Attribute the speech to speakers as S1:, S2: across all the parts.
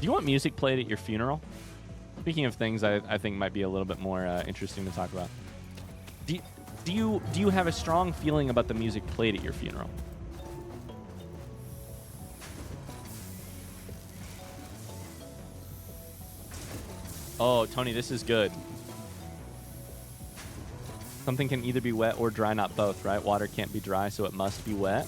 S1: Do you want music played at your funeral? Speaking of things I think might be a little bit more interesting to talk about. Do you have a strong feeling about the music played at your funeral? Oh, Tony, this is good. Something can either be wet or dry, not both, right? Water can't be dry, so it must be wet.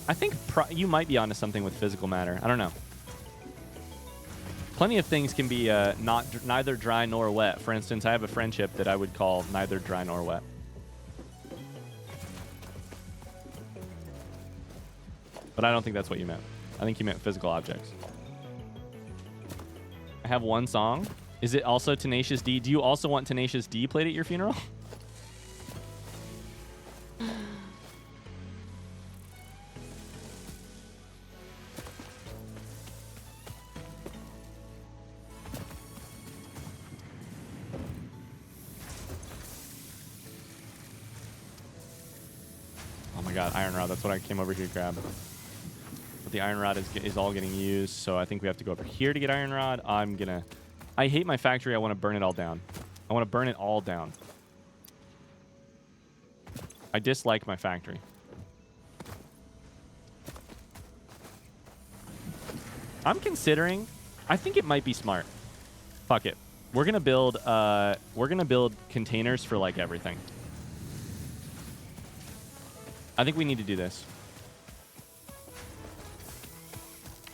S1: I think you might be onto something with physical matter. I don't know. Plenty of things can be neither dry nor wet. For instance, I have a friendship that I would call neither dry nor wet. But I don't think that's what you meant. I think you meant physical objects. I have one song. Is it also Tenacious D? Do you also want Tenacious D played at your funeral? Oh my god, iron rod. That's what I came over here to grab. But the iron rod is all getting used, so I think we have to go over here to get iron rod. I hate my factory. I want to burn it all down. I want to burn it all down. I dislike my factory. I'm considering, I think it might be smart. Fuck it. We're gonna build containers for like everything. I think we need to do this.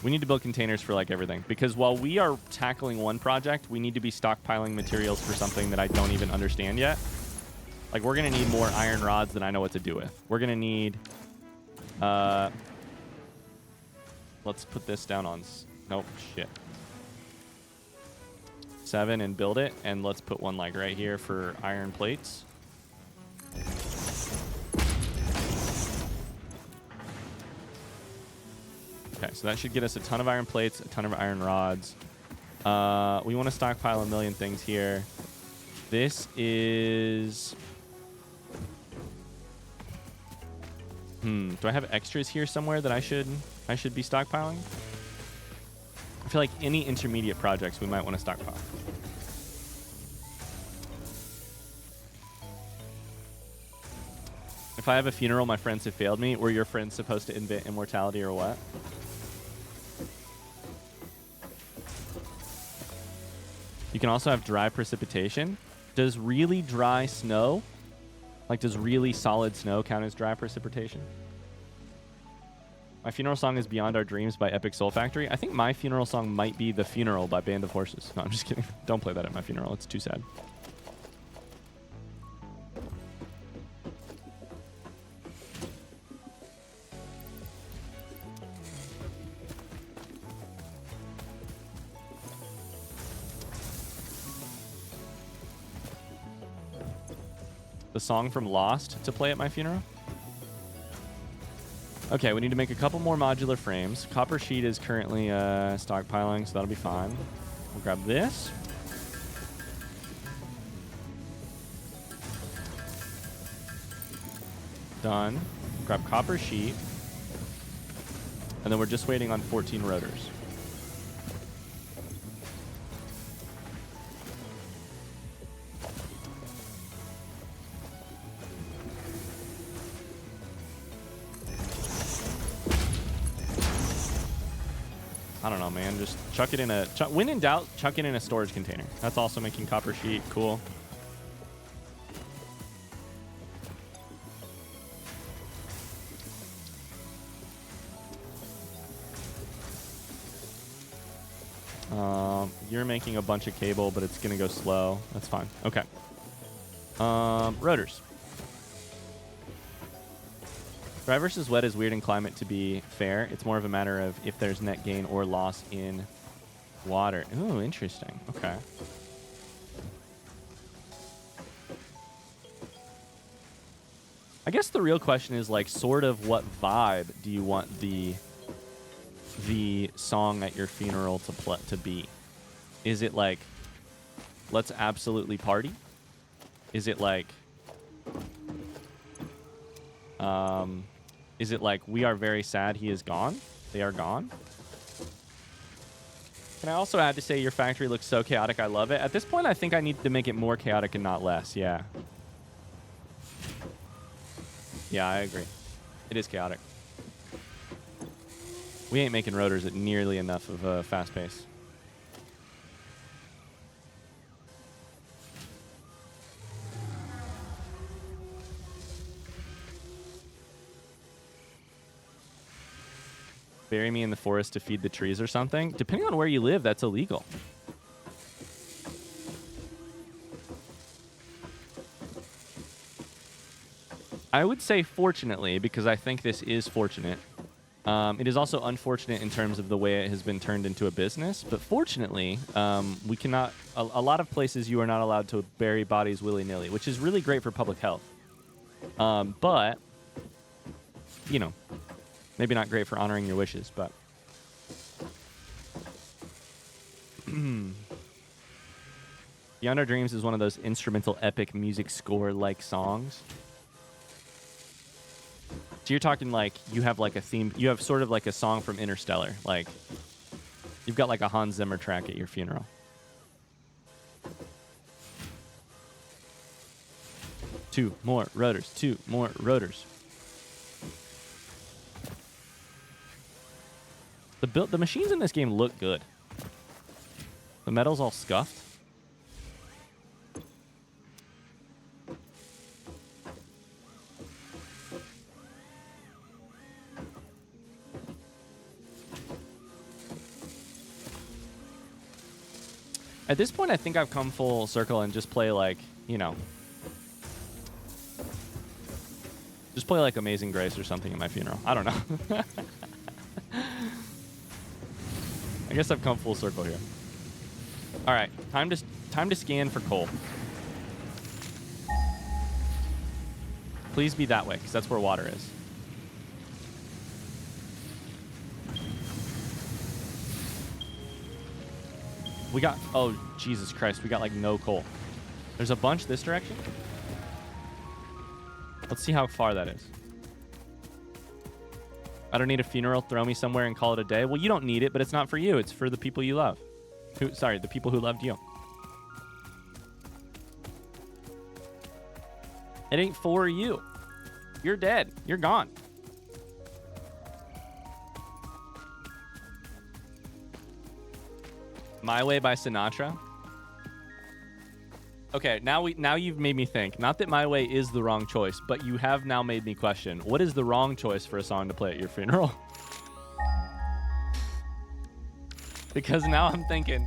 S1: We need to build containers for like everything, because while we are tackling one project, we need to be stockpiling materials for something that I don't even understand yet. Like, we're going to need more iron rods than I know what to do with. We're going to need... let's put this down on... Nope, shit. 7 and build it, and let's put one like right here for iron plates. Okay, so that should get us a ton of iron plates, a ton of iron rods. We want to stockpile a million things here. This is... Do I have extras here somewhere that I should be stockpiling? I feel like any intermediate projects we might want to stockpile. If I have a funeral, my friends have failed me. Were your friends supposed to invent immortality or what? You can also have dry precipitation. Does really dry snow, like does really solid snow count as dry precipitation? My funeral song is Beyond Our Dreams by Epic Soul Factory. I think my funeral song might be The Funeral by Band of Horses. No, I'm just kidding. Don't play that at my funeral. It's too sad. The song from Lost to play at my funeral? Okay, we need to make a couple more modular frames. Copper sheet is currently stockpiling, so that'll be fine. We'll grab this. Done. Grab copper sheet. And then we're just waiting on 14 rotors. I don't know, man. Just chuck it in a... when in doubt, chuck it in a storage container. That's also making copper sheet. Cool. You're making a bunch of cable, but it's going to go slow. That's fine. Okay. Rotors. Dry versus wet is weird in climate to be fair. It's more of a matter of if there's net gain or loss in water. Ooh, interesting. Okay. I guess the real question is, like, sort of what vibe do you want the song at your funeral to be? Is it like, let's absolutely party? Is it like, Is it like, we are very sad he is gone? They are gone? Can I also add to say your factory looks so chaotic, I love it? At this point, I think I need to make it more chaotic and not less, yeah. Yeah, I agree. It is chaotic. We ain't making rotors at nearly enough of a fast pace. Bury me in the forest to feed the trees or something. Depending on where you live, that's illegal. I would say fortunately, because I think this is fortunate. It is also unfortunate in terms of the way it has been turned into a business. But fortunately, we cannot... A lot of places you are not allowed to bury bodies willy-nilly, which is really great for public health. But, you know, maybe not great for honoring your wishes, but... Beyond Our Dreams is one of those instrumental epic music score-like songs. So you're talking like you have like a theme, you have sort of like a song from Interstellar. Like you've got like a Hans Zimmer track at your funeral. Two more rotors, two more rotors. The machines in this game look good. The metal's all scuffed. At this point, I think I've come full circle and just play like, you know, just play like Amazing Grace or something at my funeral. I don't know. I guess I've come full circle here. All right, time to scan for coal. Please be that way, because that's where water is. We got, oh, Jesus Christ, we got like no coal. There's a bunch this direction. Let's see how far that is. I don't need a funeral. Throw me somewhere and call it a day. Well, you don't need it, but it's not for you. It's for the people you love. Sorry, the people who loved you. It ain't for you. You're dead. You're gone. My Way by Sinatra. Okay, now you've made me think. Not that My Way is the wrong choice, but you have now made me question. What is the wrong choice for a song to play at your funeral? Because now I'm thinking,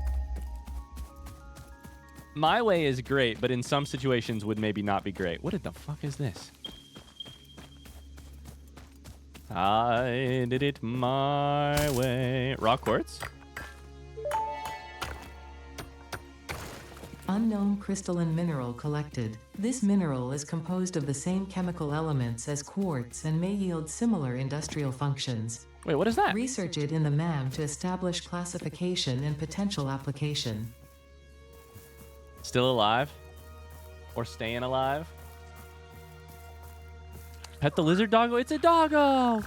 S1: My Way is great, but in some situations would maybe not be great. What the fuck is this? I did it my way. Raw quartz?
S2: Unknown crystalline mineral collected. This mineral is composed of the same chemical elements as quartz and may yield similar industrial functions.
S1: Wait, what is that?
S2: Research it in the MAM to establish classification and potential application.
S1: Still alive? Or staying alive? Pet the lizard doggo? It's a doggo!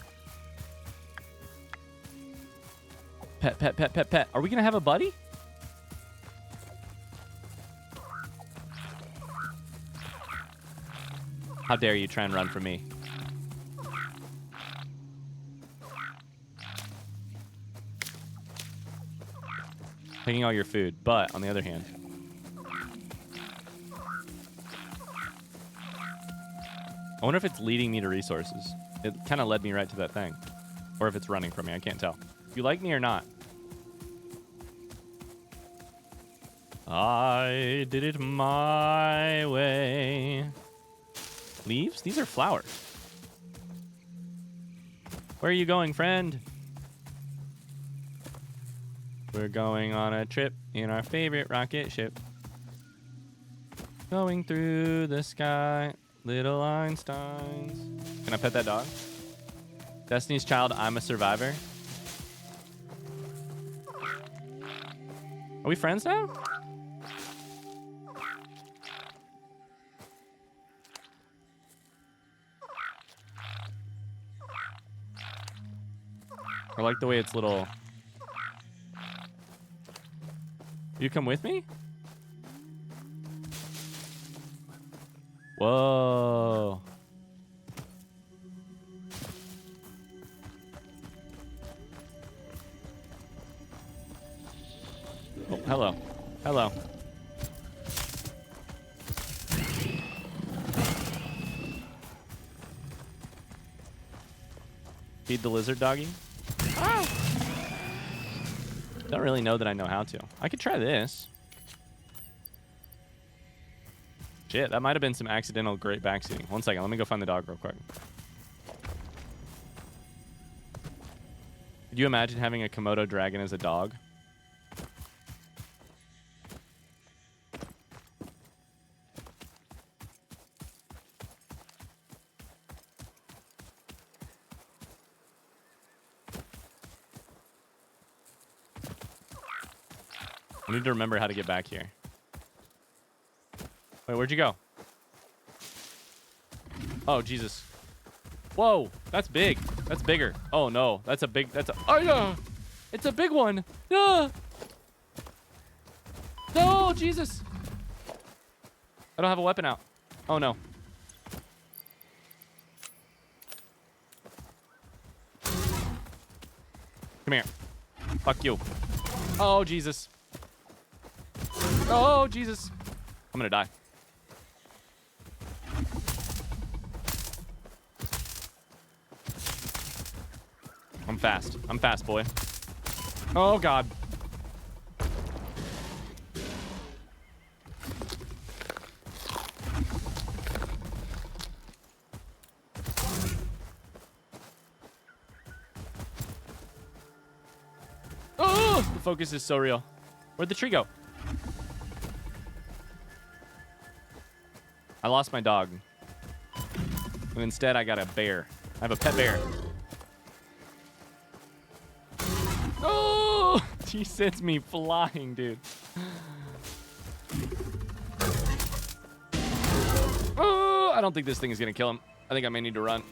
S1: Pet, pet, pet, pet, pet. Are we gonna have a buddy? How dare you try and run from me? Taking all your food, but on the other hand, I wonder if it's leading me to resources. It kind of led me right to that thing. Or if it's running from me, I can't tell. You like me or not? I did it my way. Leaves? These are flowers. Where are you going, friend? We're going on a trip in our favorite rocket ship. Going through the sky, little Einsteins. Can I pet that dog? Destiny's Child, I'm a Survivor. Are we friends now? I like the way it's little. You come with me? Whoa. Oh, hello. Hello. Feed the lizard doggy. Ah! Don't really know that I know how to. I could try this. Shit, that might have been some accidental great backseating. One second, let me go find the dog real quick. Could you imagine having a Komodo dragon as a dog? I need to remember how to get back here. Wait, where'd you go? Oh, Jesus. Whoa, that's big. That's bigger. Oh, no. That's a big... That's a... Oh, yeah. It's a big one. No. No, Jesus. I don't have a weapon out. Oh, no. Come here. Fuck you. Oh, Jesus. Oh, Jesus. I'm gonna die. I'm fast. I'm fast, boy. Oh, God. Oh, the focus is so real. Where'd the tree go? I lost my dog. And instead, I got a bear. I have a pet bear. Oh! He sends me flying, dude. Oh! I don't think this thing is going to kill him. I think I may need to run.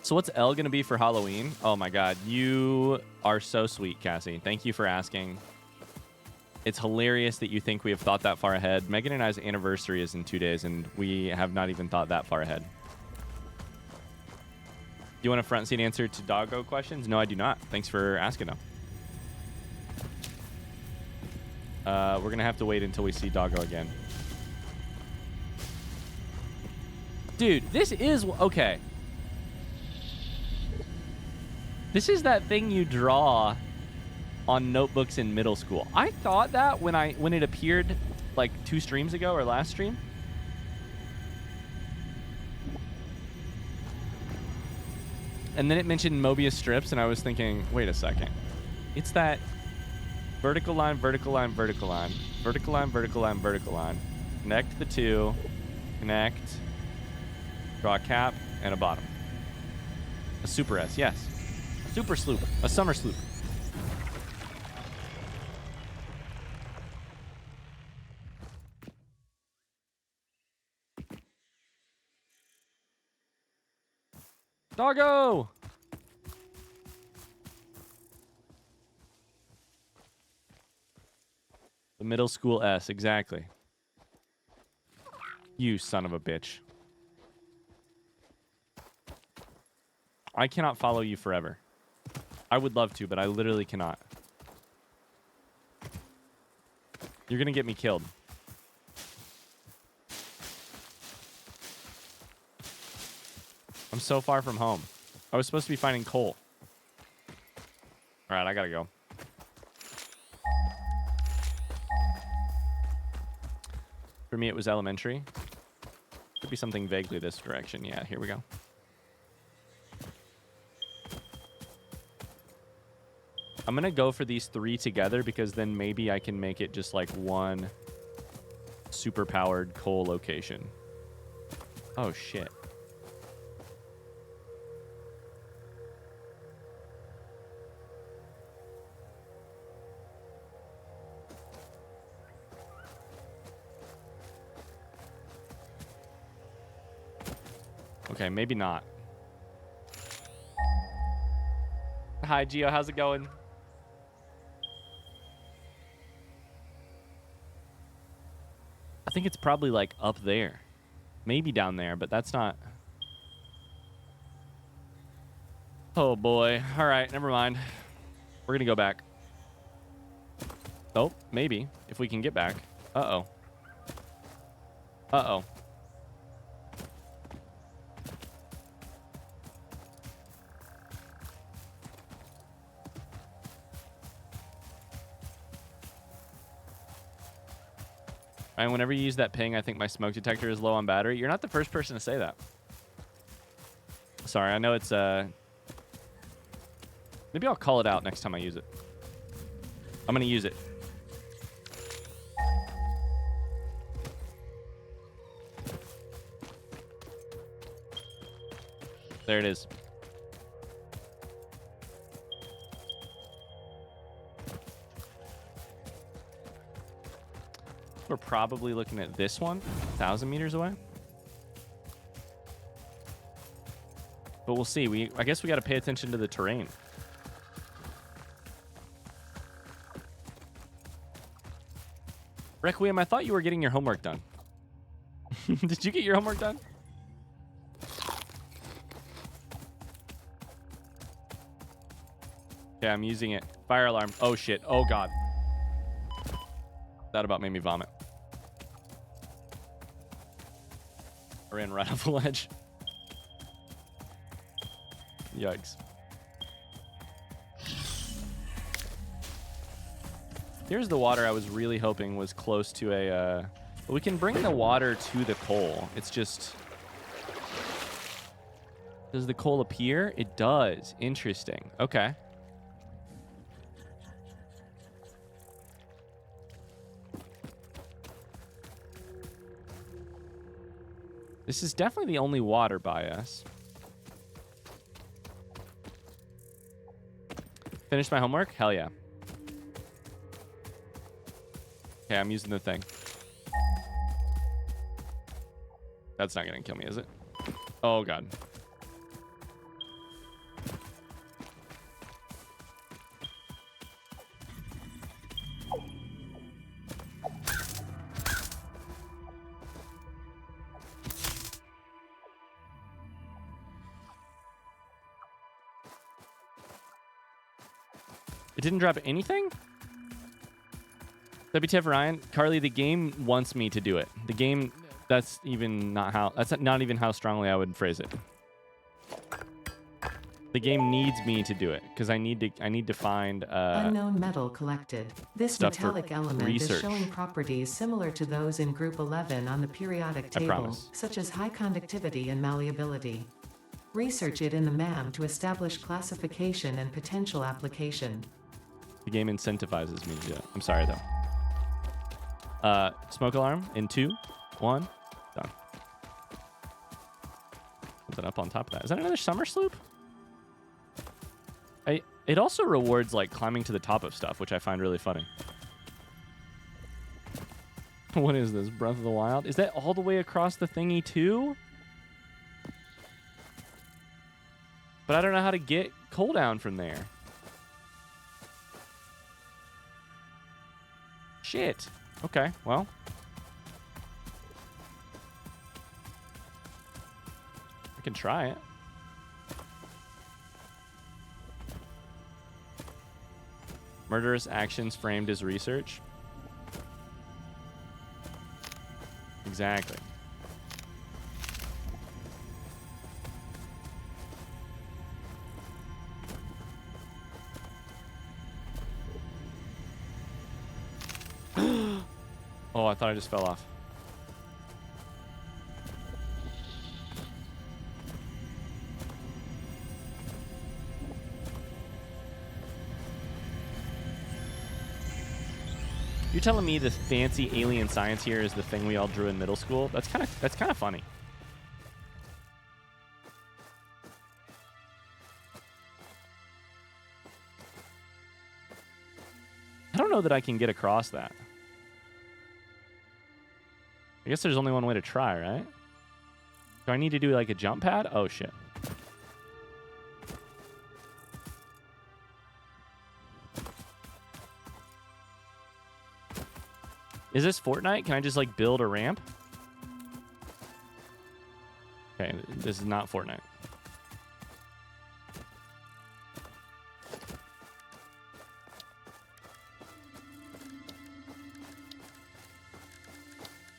S1: So what's L going to be for Halloween? Oh my God. You are so sweet, Cassie. Thank you for asking. It's hilarious that you think we have thought that far ahead. Megan and I's anniversary is in 2 days, and we have not even thought that far ahead. Do you want a front seat answer to doggo questions? No, I do not. Thanks for asking, though. We're going to have to wait until we see doggo again. Dude, this is... Okay. This is that thing you draw on notebooks in middle school. I thought that when it appeared like 2 streams ago or last stream. And then it mentioned Mobius strips, and I was thinking, wait a second. It's that vertical line, vertical line, vertical line, vertical line, vertical line, vertical line. Connect the two, connect, draw a cap, and a bottom. A super S, yes. Super sloop. A summer sloop. Doggo! The middle school S, exactly. You son of a bitch. I cannot follow you forever. I would love to, but I literally cannot. You're gonna get me killed. I'm so far from home. I was supposed to be finding coal. All right, I gotta go. For me, it was elementary. Could be something vaguely this direction. Yeah, here we go. I'm going to go for these 3 together because then maybe I can make it just like 1, super powered coal location. Oh, shit. Okay, maybe not. Hi, Gio. How's it going? I think it's probably like up there. Maybe down there, but that's not... Oh, boy. All right, never mind. We're going to go back. Oh, maybe. If we can get back. Uh-oh. Uh-oh. And whenever you use that ping, I think my smoke detector is low on battery. You're not the first person to say that. Sorry, I know it's... Maybe I'll call it out next time I use it. I'm going to use it. There it is. We're probably looking at this one, 1,000 meters away. But we'll see. I guess we got to pay attention to the terrain. Requiem, I thought you were getting your homework done. Did you get your homework done? Yeah, I'm using it. Fire alarm. Oh, shit. Oh, God. That about made me vomit. I ran right off the ledge. Yikes. Here's the water I was really hoping was close to a... we can bring the water to the coal. It's just... Does the coal appear? It does. Interesting. Okay. This is definitely the only water by us. Finished my homework? Hell yeah. Okay, I'm using the thing. That's not gonna kill me, is it? Oh, God. It didn't drop anything? WTF Ryan, Carly, the game wants me to do it. The game, that's not even how strongly I would phrase it. The game needs me to do it because I need to find
S2: unknown metal collected. This metallic element
S1: research.
S2: Is showing properties similar to those in group 11 on the periodic table, such as high conductivity and malleability. Research it in the MAM to establish classification and potential application.
S1: The game incentivizes me to do it. I'm sorry though. Smoke alarm in 2, 1, done. Something up on top of that. Is that another summer sloop? It also rewards like climbing to the top of stuff, which I find really funny. What is this? Breath of the Wild? Is that all the way across the thingy too? But I don't know how to get coal down from there. Shit. Okay, well. I can try it. Murderous actions framed as research. Exactly. Oh, I thought I just fell off. You're telling me the fancy alien science here is the thing we all drew in middle school? That's kind of funny. I don't know that I can get across that. I guess there's only one way to try, right? Do I need to do like a jump pad? Oh, shit. Is this Fortnite? Can I just like build a ramp? Okay, this is not Fortnite.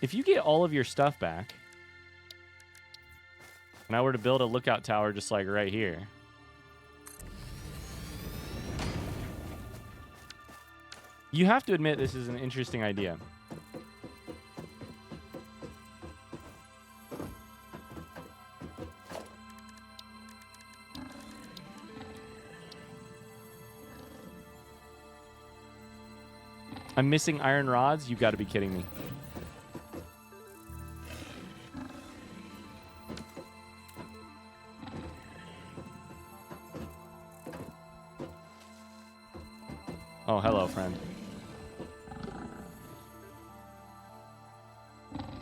S1: If you get all of your stuff back, and I were to build a lookout tower just like right here, you have to admit this is an interesting idea. I'm missing iron rods? You got to be kidding me. Oh, hello, friend.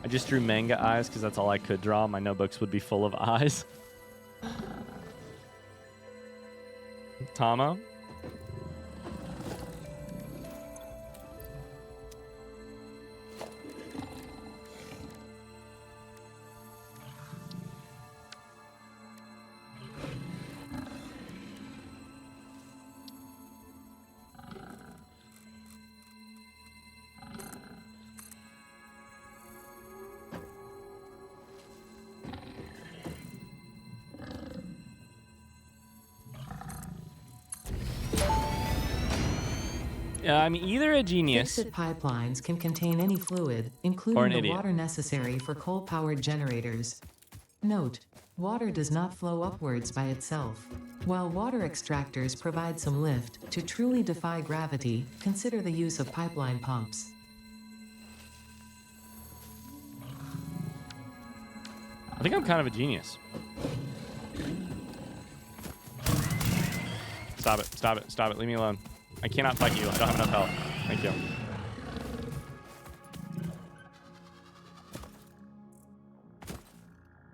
S1: I just drew manga eyes because that's all I could draw. My notebooks would be full of eyes. Tama. I'm either a genius
S2: FICSIT pipelines can contain any fluid, including the water necessary for coal-powered generators. Note: water does not flow upwards by itself. While water extractors provide some lift, to truly defy gravity, consider the use of pipeline pumps.
S1: I think I'm kind of a genius. Stop it. Stop it. Stop it. Leave me alone. I cannot fight you. I don't have enough health. Thank you.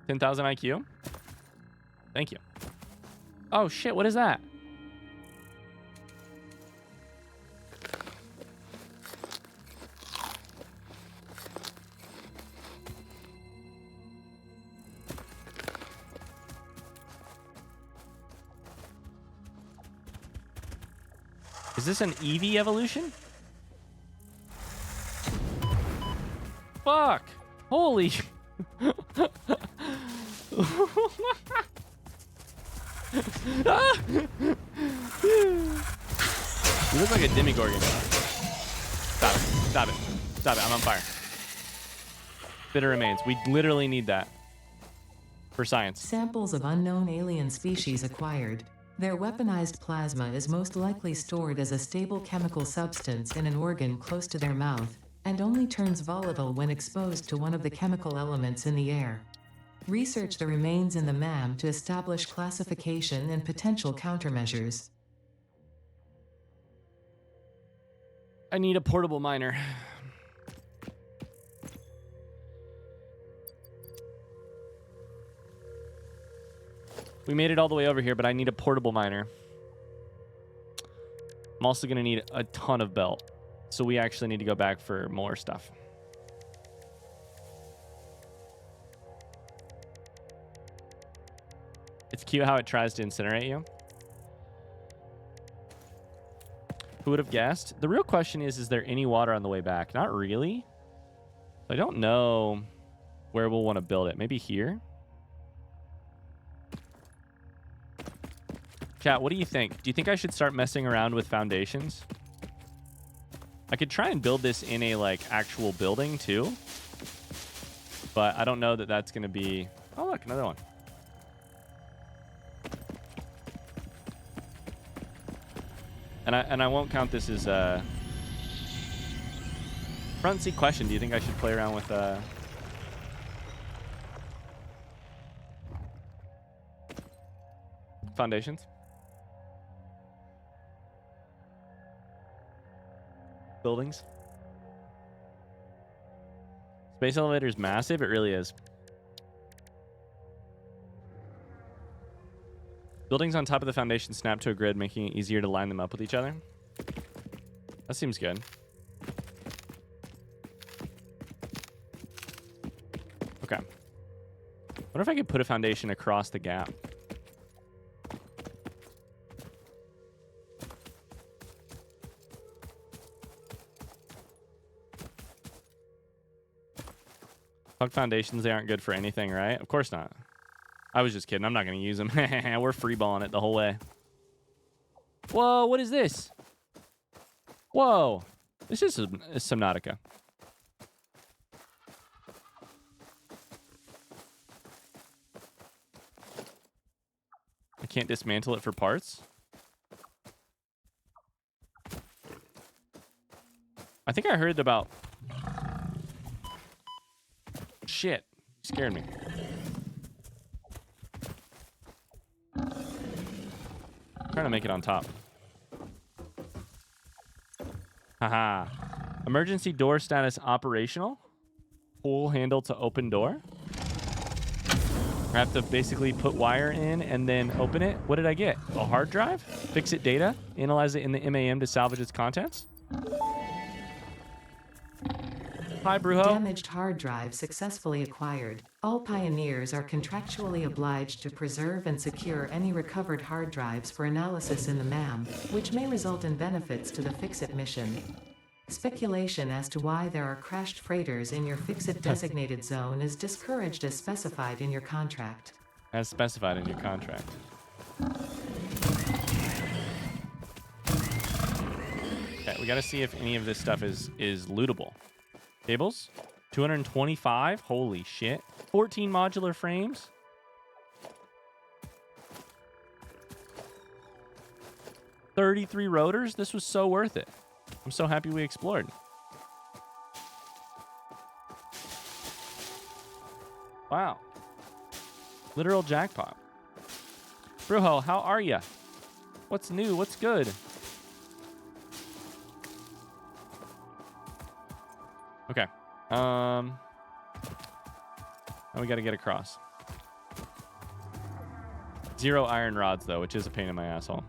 S1: $10,000 IQ. Thank you. Oh, shit. What is that? Is this an Eevee evolution? Fuck! Holy! You look like a demigorgon. Stop it. Stop it. Stop it. I'm on fire. Bitter remains. We literally need that. For science.
S2: Samples of unknown alien species acquired. Their weaponized plasma is most likely stored as a stable chemical substance in an organ close to their mouth, and only turns volatile when exposed to one of the chemical elements in the air. Research the remains in the MAM to establish classification and potential countermeasures.
S1: I need a portable miner. We made it all the way over here, but I need a portable miner. I'm also going to need a ton of belt. So we actually need to go back for more stuff. It's cute how it tries to incinerate you. Who would have guessed? The real question is there any water on the way back? Not really. I don't know where we'll want to build it. Maybe here? Chat, what do you think? Do you think I should start messing around with foundations? I could try and build this in a, like, actual building, too. But I don't know that that's going to be... Oh, look, another one. And I won't count this as Front seat question. Do you think I should play around with foundations? Buildings? Space elevator is massive. It really is. Buildings on top of the foundation snap to a grid, making it easier to line them up with each other. That seems good. Okay. What if I could put a foundation across the gap? Fuck foundations, they aren't good for anything, right? Of course not. I was just kidding. I'm not going to use them. We're freeballing it the whole way. Whoa, what is this? Whoa. This is Subnautica. I can't dismantle it for parts? I think I heard about... Shit. You scared me. Trying to make it on top. Haha. Emergency door status operational. Pull handle to open door. I have to basically put wire in and then open it. What did I get? A hard drive? FICSIT data? Analyze it in the MAM to salvage its contents? Hi, Brujo.
S2: Damaged hard drive successfully acquired. All pioneers are contractually obliged to preserve and secure any recovered hard drives for analysis in the MAM, which may result in benefits to the FICSIT mission. Speculation as to why there are crashed freighters in your FICSIT designated zone is discouraged as specified in your contract.
S1: As specified in your contract. Okay, we gotta see if any of this stuff is lootable. Cables? 225? Holy shit. 14 modular frames? $33 rotors? This was so worth it. I'm so happy we explored. Wow. Literal jackpot. Brujo, how are ya? What's new? What's good? Okay. Now we gotta get across. 0 iron rods, though, which is a pain in my asshole.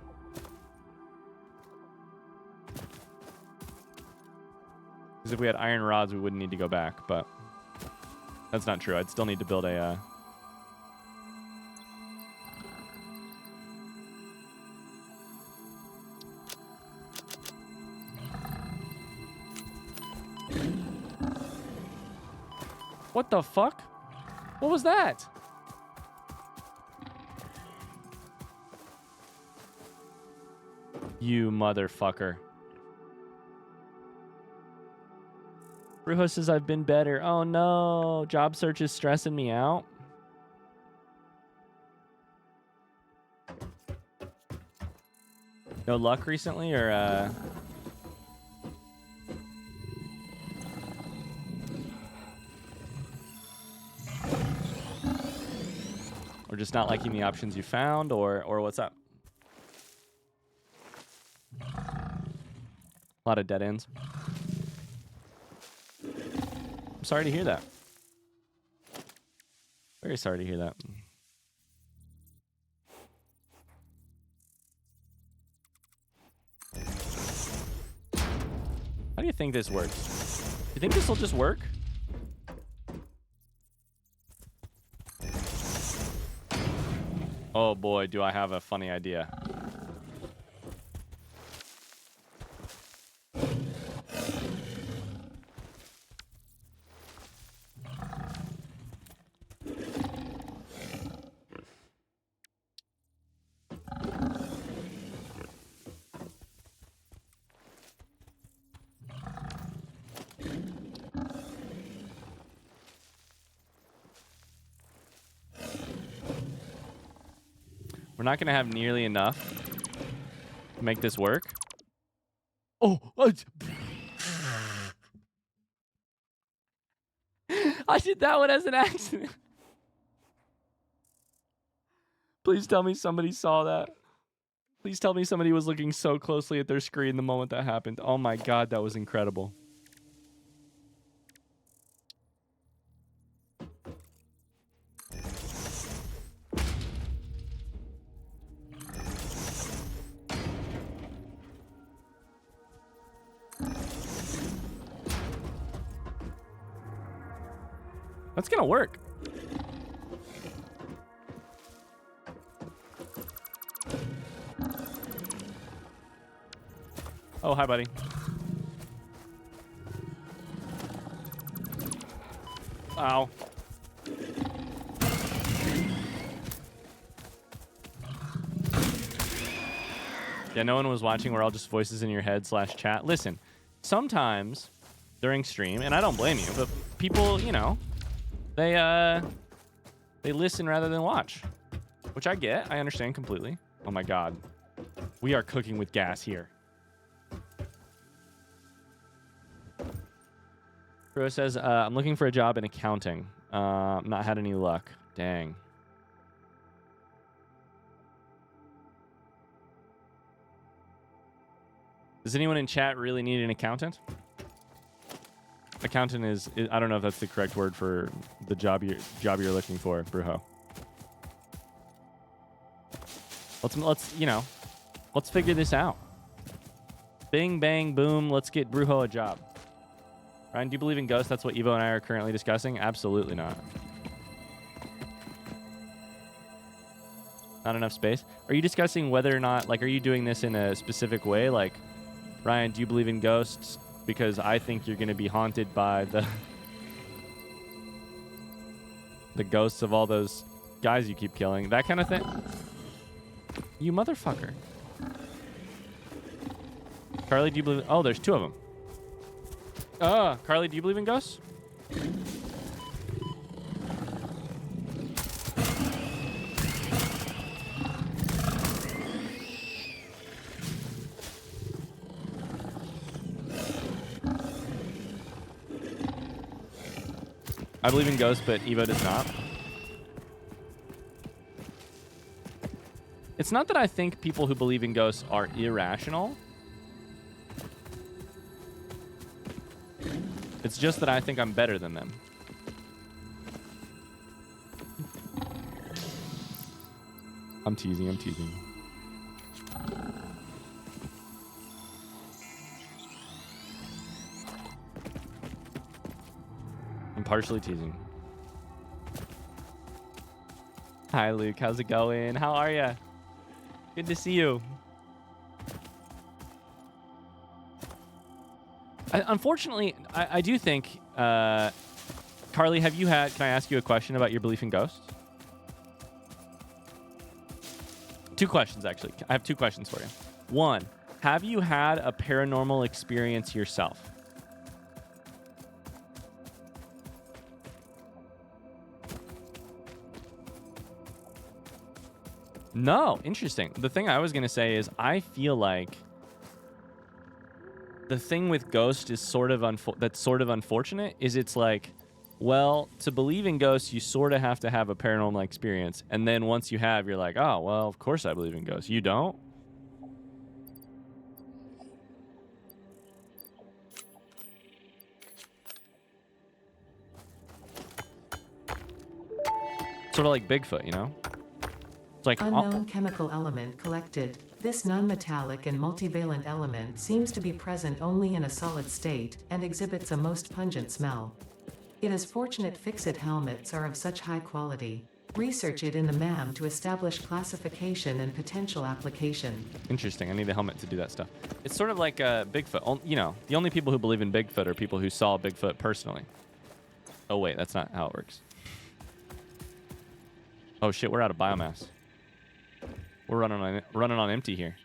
S1: Because if we had iron rods, we wouldn't need to go back, but that's not true. I'd still need to build a... What the fuck? What was that? You motherfucker. Brujo says I've been better. Oh no. Job search is stressing me out. No luck recently, or just not liking the options you found, or what's up? A lot of dead ends. I'm sorry to hear that. Very sorry to hear that. How do you think this works? You think this will just work? Oh boy, do I have a funny idea. We're not going to have nearly enough to make this work. Oh! I did that one as an accident. Please tell me somebody saw that. Please tell me somebody was looking so closely at their screen the moment that happened. Oh my god, that was incredible. That's gonna work. Oh, hi, buddy. Ow. Yeah, no one was watching. We're all just voices in your head / chat. Listen, sometimes during stream, and I don't blame you, but people, you know, they listen rather than watch, which I get. I understand completely. Oh my god. We are cooking with gas here. Pro says, I'm looking for a job in accounting. Not had any luck. Dang. Does anyone in chat really need an accountant? Accountant is I don't know if that's the correct word for the job you're looking for, Brujo. Let's you know, let's figure this out. Bing bang boom, let's get Brujo a job. Ryan, do you believe in ghosts? That's what Evo and I are currently discussing. Absolutely not. Not enough space. Are you discussing whether or not, like, are you doing this in a specific way? Like, Ryan, do you believe in ghosts? Because I think you're going to be haunted by the ghosts of all those guys you keep killing. That kind of thing. You motherfucker. Carly, do you believe... Oh, there's two of them. Carly, do you believe in ghosts? I believe in ghosts, but Evo does not. It's not that I think people who believe in ghosts are irrational. It's just that I think I'm better than them. I'm teasing, I'm teasing. I'm partially teasing. Hi, Luke. How's it going? How are ya? Good to see you. Unfortunately, I do think, Carly, have you had, can I ask you a question about your belief in ghosts? Two questions, actually. I have two questions for you. One, have you had a paranormal experience yourself? No, interesting. The thing I was going to say is I feel like the thing with ghosts is sort of that's sort of unfortunate is it's like, well, to believe in ghosts, you sort of have to have a paranormal experience. And then once you have, you're like, oh, well, of course I believe in ghosts. You don't? Sort of like Bigfoot, you know? It's like
S2: unknown chemical element collected. This non-metallic and multivalent element seems to be present only in a solid state and exhibits a most pungent smell. It is fortunate FICSIT helmets are of such high quality. Research it in the MAM to establish classification and potential application.
S1: Interesting. I need a helmet to do that stuff. It's sort of like Bigfoot. You know, the only people who believe in Bigfoot are people who saw Bigfoot personally. Oh, wait. That's not how it works. Oh, shit. We're out of biomass. We're running on empty here.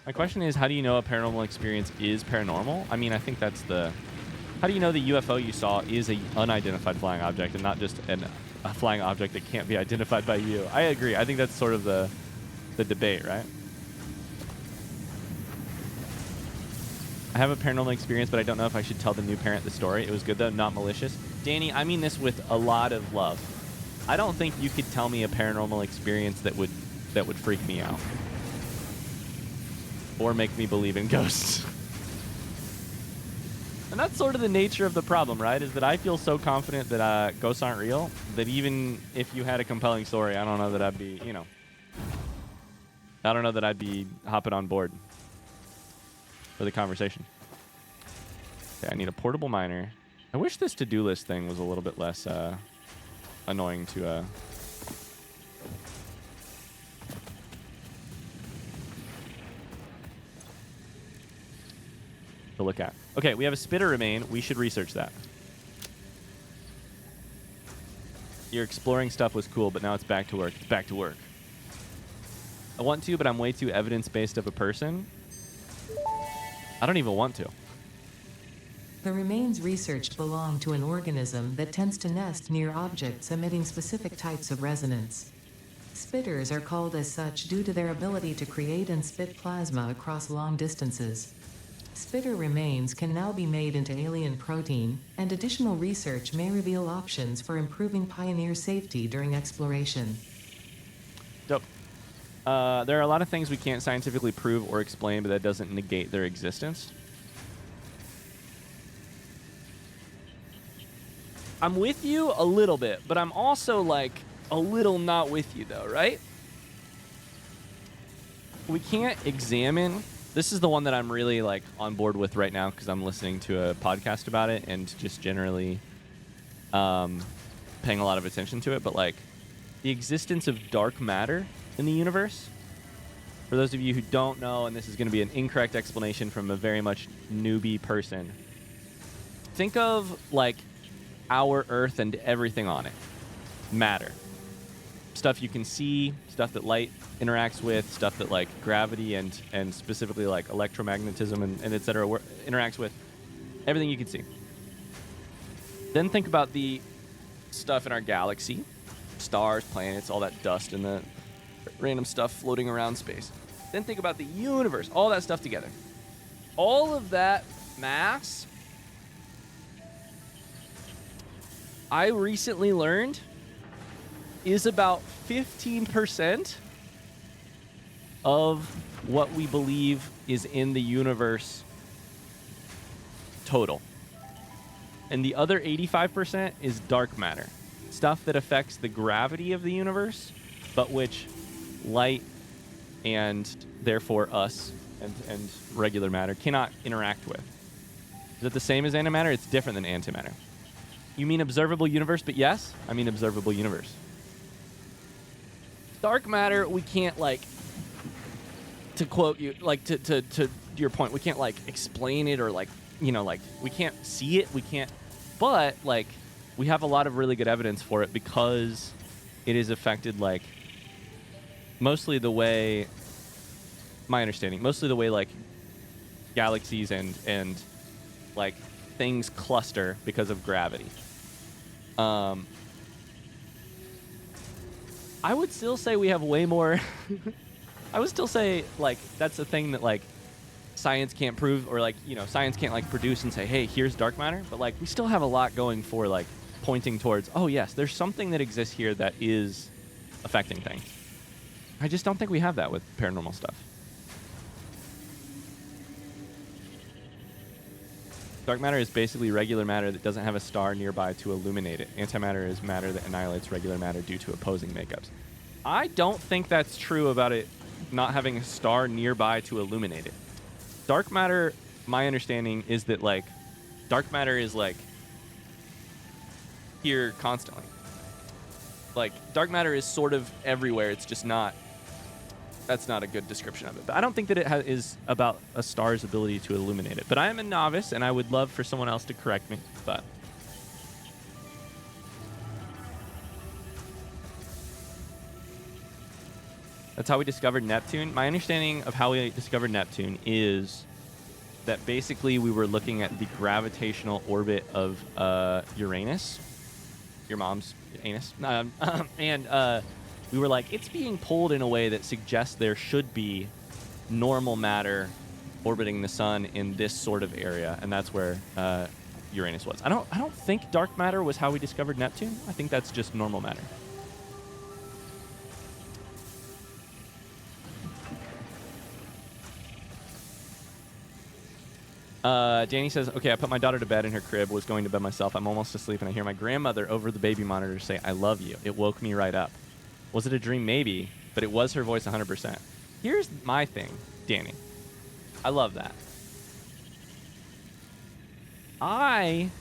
S1: My question is, how do you know a paranormal experience is paranormal? I mean, I think that's the... How do you know the UFO you saw is an unidentified flying object and not just a flying object that can't be identified by you? I agree. I think that's sort of the the debate, right? I have a paranormal experience, but I don't know if I should tell the new parent the story. It was good, though, not malicious. Danny, I mean this with a lot of love. I don't think you could tell me a paranormal experience that would freak me out. Or make me believe in ghosts. And that's sort of the nature of the problem, right? Is that I feel so confident that ghosts aren't real that even if you had a compelling story, I don't know that I'd be, you know, I don't know that I'd be hopping on board for the conversation. Okay, I need a portable miner. I wish this to-do list thing was a little bit less annoying to look at. Okay, we have a spitter remain. We should research that. Your exploring stuff was cool, but now it's back to work. It's back to work. I want to, but I'm way too evidence-based of a person. I don't even want to.
S2: The remains researched belong to an organism that tends to nest near objects emitting specific types of resonance. Spitters are called as such due to their ability to create and spit plasma across long distances. Spitter remains can now be made into alien protein, and additional research may reveal options for improving Pioneer safety during exploration.
S1: Dope. There are a lot of things we can't scientifically prove or explain, but that doesn't negate their existence. I'm with you a little bit, but I'm also like a little not with you though, right? We can't examine. This is the one that I'm really like on board with right now because I'm listening to a podcast about it and just generally paying a lot of attention to it. But like the existence of dark matter in the universe. For those of you who don't know, and this is going to be an incorrect explanation from a very much newbie person, think of like our Earth and everything on it. Matter. Stuff you can see, stuff that light interacts with, stuff that like gravity and specifically like electromagnetism and et cetera interacts with. Everything you can see. Then think about the stuff in our galaxy. Stars, planets, all that dust and the random stuff floating around space. Then think about the universe, all that stuff together. All of that mass, I recently learned, is about 15% of what we believe is in the universe total. And the other 85% is dark matter. Stuff that affects the gravity of the universe, but which light and therefore us and regular matter cannot interact with. Is it the same as antimatter? It's different than antimatter. You mean observable universe? But yes, I mean observable universe. Dark matter, we can't like, to quote you, like to your point, we can't like explain it or like, you know, like we can't see it, we can't, but like we have a lot of really good evidence for it because it is affected like mostly the way, my understanding, mostly the way like galaxies and like things cluster because of gravity. I would still say we have way more. I would still say like that's a thing that like science can't prove, or like, you know, science can't like produce and say, hey, here's dark matter. But like we still have a lot going for like pointing towards, oh yes, there's something that exists here that is affecting things. I just don't think we have that with paranormal stuff. Dark matter is basically regular matter that doesn't have a star nearby to illuminate it. Antimatter is matter that annihilates regular matter due to opposing makeups. I don't think that's true about it not having a star nearby to illuminate it. Dark matter, my understanding is that like dark matter is like here constantly. Like dark matter is sort of everywhere. It's just not. That's not a good description of it. But I don't think that it is about a star's ability to illuminate it. But I am a novice, and I would love for someone else to correct me. But that's how we discovered Neptune. My understanding of how we discovered Neptune is that basically we were looking at the gravitational orbit of Uranus, your mom's anus, and we we were like, it's being pulled in a way that suggests there should be normal matter orbiting the sun in this sort of area, and that's where Uranus was. I don't think dark matter was how we discovered Neptune. I think that's just normal matter. Danny says, okay, I put my daughter to bed in her crib, was going to bed myself. I'm almost asleep, and I hear my grandmother over the baby monitor say, I love you. It woke me right up. Was it a dream? Maybe, but it was her voice 100%. Here's my thing, Danny. I love that. I'm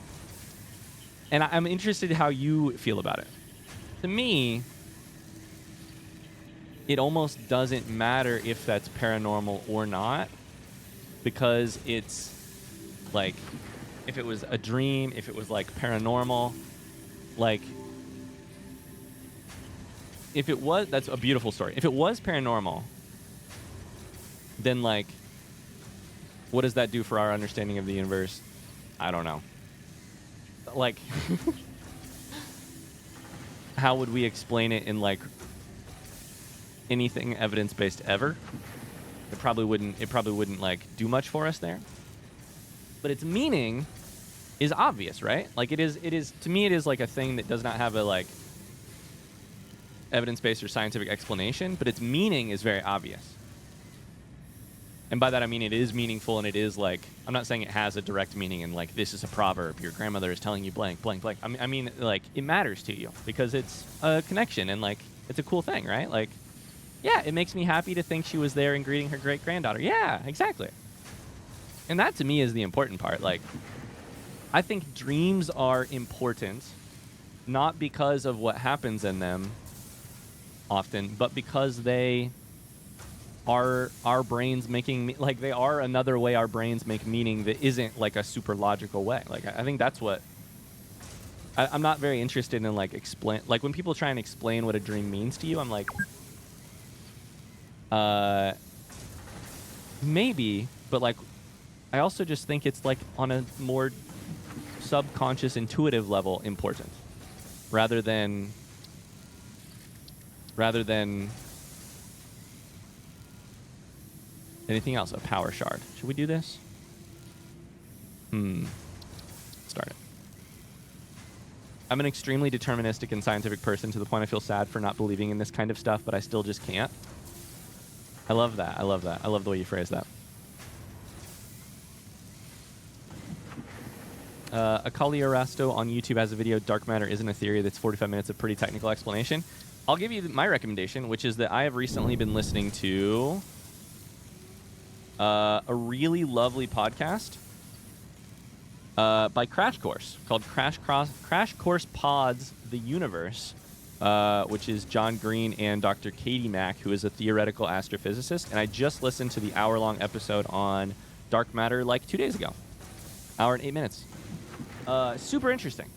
S1: interested in how you feel about it. To me, it almost doesn't matter if that's paranormal or not, because it's like, if it was a dream, if it was like paranormal, like, if it was, that's a beautiful story. If it was paranormal, then like, what does that do for our understanding of the universe? I don't know. Like, how would we explain it in like anything evidence-based ever? It probably wouldn't like do much for us there. But its meaning is obvious, right? Like it is to me, it is like a thing that does not have a like evidence-based or scientific explanation, but its meaning is very obvious. And by that I mean it is meaningful, and it is like, I'm not saying it has a direct meaning and like this is a proverb, your grandmother is telling you blank, blank, blank. I mean like it matters to you because it's a connection and like it's a cool thing, right? Like, yeah, it makes me happy to think she was there and greeting her great-granddaughter. Yeah, exactly. And that to me is the important part. Like, I think dreams are important, not because of what happens in them often, but because they are our brains making, like, they are another way our brains make meaning that isn't like a super logical way. Like, I think that's what I'm not very interested in, like, like when people try and explain what a dream means to you, I'm like, maybe, but like, I also just think it's like on a more subconscious, intuitive level important, rather than anything else. A power shard. Should we do this? Start it. I'm an extremely deterministic and scientific person to the point I feel sad for not believing in this kind of stuff, but I still just can't. I love that. I love that. I love the way you phrase that. Akali Arasto on YouTube has a video, Dark Matter Isn't a Theory, that's 45 minutes of pretty technical explanation. I'll give you my recommendation, which is that I have recently been listening to a really lovely podcast by Crash Course called Crash Course Pods the Universe, which is John Green and Dr. Katie Mack, who is a theoretical astrophysicist. And I just listened to the hour-long episode on dark matter like 2 days ago. Hour and 8 minutes. Super interesting.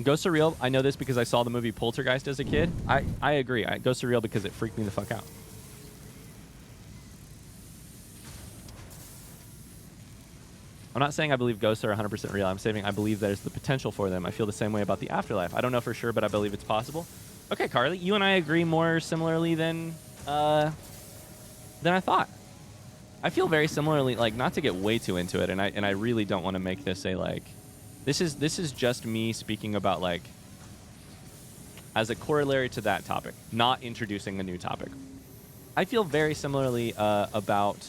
S1: Go Surreal. I know this because I saw the movie Poltergeist as a kid. I agree. Go Surreal because it freaked me the fuck out. I'm not saying I believe ghosts are 100% real. I'm saying I believe there's the potential for them. I feel the same way about the afterlife. I don't know for sure, but I believe it's possible. Okay, Carly, you and I agree more similarly than I thought. I feel very similarly, like, not to get way too into it, and I really don't want to make this a, like, this is just me speaking about, like, as a corollary to that topic, not introducing a new topic. I feel very similarly about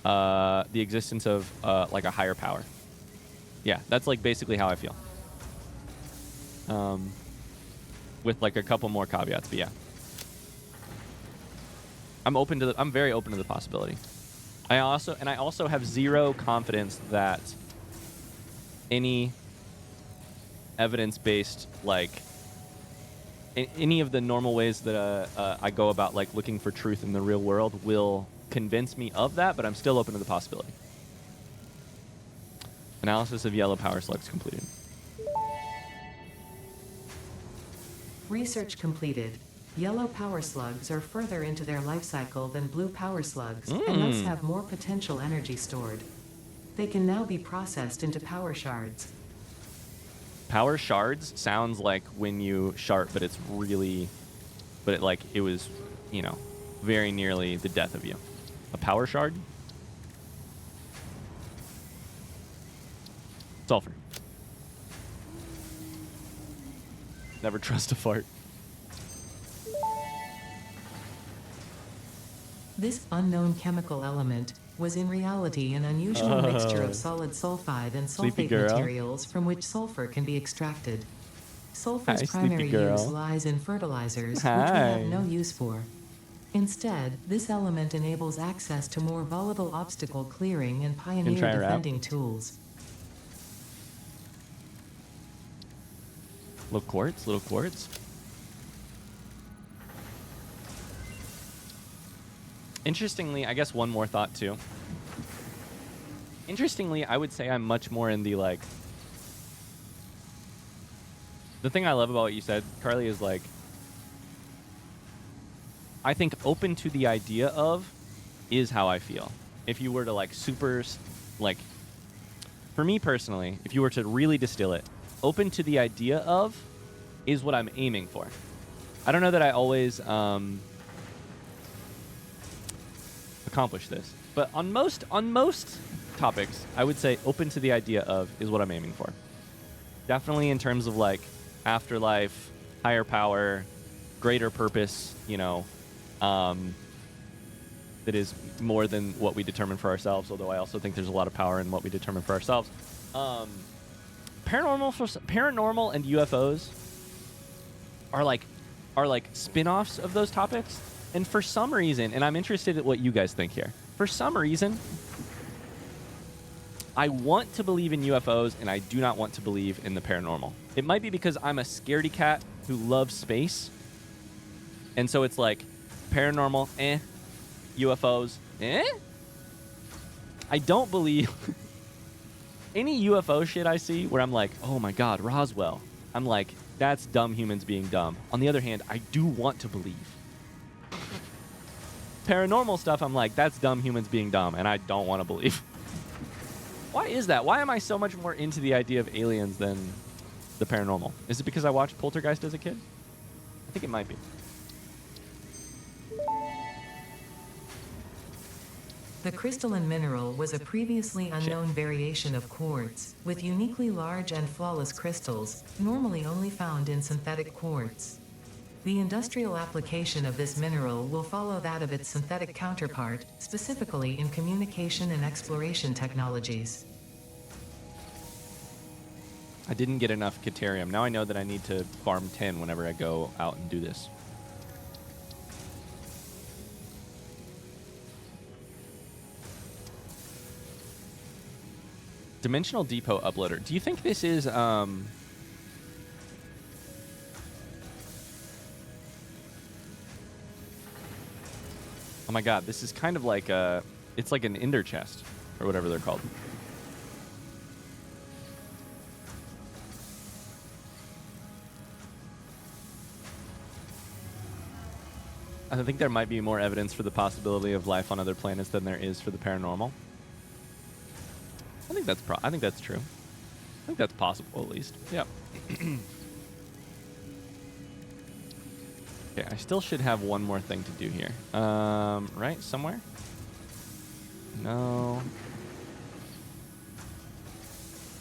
S1: the existence of like a higher power. Yeah, that's like basically how I feel. With like a couple more caveats, but yeah. I'm very open to the possibility. I also have zero confidence that any evidence-based, like, any of the normal ways that I go about, like, looking for truth in the real world will convince me of that, but I'm still open to the possibility. Analysis of yellow power slugs completed.
S2: Research completed. Yellow power slugs are further into their life cycle than blue power slugs, and thus have more potential energy stored. They can now be processed into power shards.
S1: Power shards sounds like when you shart, but it's really, but it was, you know, very nearly the death of you. A power shard? Sulfur. Never trust a fart.
S2: This unknown chemical element was in reality an unusual mixture of solid sulfide and sulfate materials from which sulfur can be extracted. Sulfur's primary use lies in fertilizers, which we have no use for. Instead, this element enables access to more volatile obstacle clearing and pioneer defending tools.
S1: Little quartz, little quartz. Interestingly, I guess one more thought too. Interestingly, I would say I'm much more in the like. The thing I love about what you said, Carly, is like, I think open to the idea of is how I feel. If you were to like like, for me personally, if you were to really distill it, open to the idea of is what I'm aiming for. I don't know that I always accomplish this, but on most topics, I would say open to the idea of is what I'm aiming for. Definitely in terms of like afterlife, higher power, greater purpose, you know, that is more than what we determine for ourselves, although I also think there's a lot of power in what we determine for ourselves. Paranormal and UFOs are like spin-offs of those topics. And for some reason, and I'm interested in what you guys think here. For some reason, I want to believe in UFOs and I do not want to believe in the paranormal. It might be because I'm a scaredy cat who loves space. And so it's like paranormal, UFOs, I don't believe any UFO shit I see where I'm like, oh my God, Roswell. I'm like, that's dumb humans being dumb. On the other hand, I do want to believe. Paranormal stuff, I'm like, that's dumb humans being dumb, and I don't want to believe. Why is that? Why am I so much more into the idea of aliens than the paranormal? Is it because I watched Poltergeist as a kid? I think it might be.
S2: The crystalline mineral was a previously unknown variation of quartz, with uniquely large and flawless crystals, normally only found in synthetic quartz. The industrial application of this mineral will follow that of its synthetic counterpart, specifically in communication and exploration technologies.
S1: I didn't get enough Caterium. Now I know that I need to farm 10 whenever I go out and do this. Dimensional Depot Uploader. Do you think this is... Oh my God, this is kind of like a... It's like an Ender chest, or whatever they're called. I think there might be more evidence for the possibility of life on other planets than there is for the paranormal. I think that's true. I think that's possible, at least. Yeah. Okay, I still should have one more thing to do here. Right? Somewhere? No.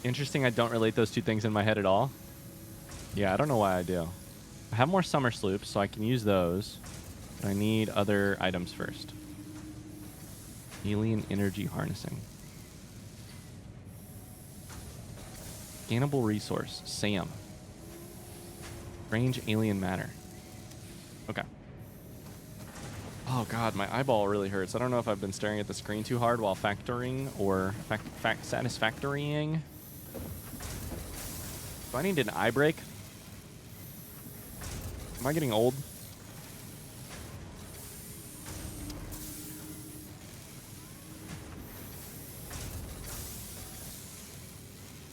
S1: Interesting, I don't relate those two things in my head at all. Yeah, I don't know why I do. I have more summer sloops, so I can use those. But I need other items first. Alien energy harnessing. Scannable resource. SAM. Strange alien matter. Okay. Oh God, my eyeball really hurts. I don't know if I've been staring at the screen too hard while factoring or satisfactorying. Do I need an eye break? Am I getting old?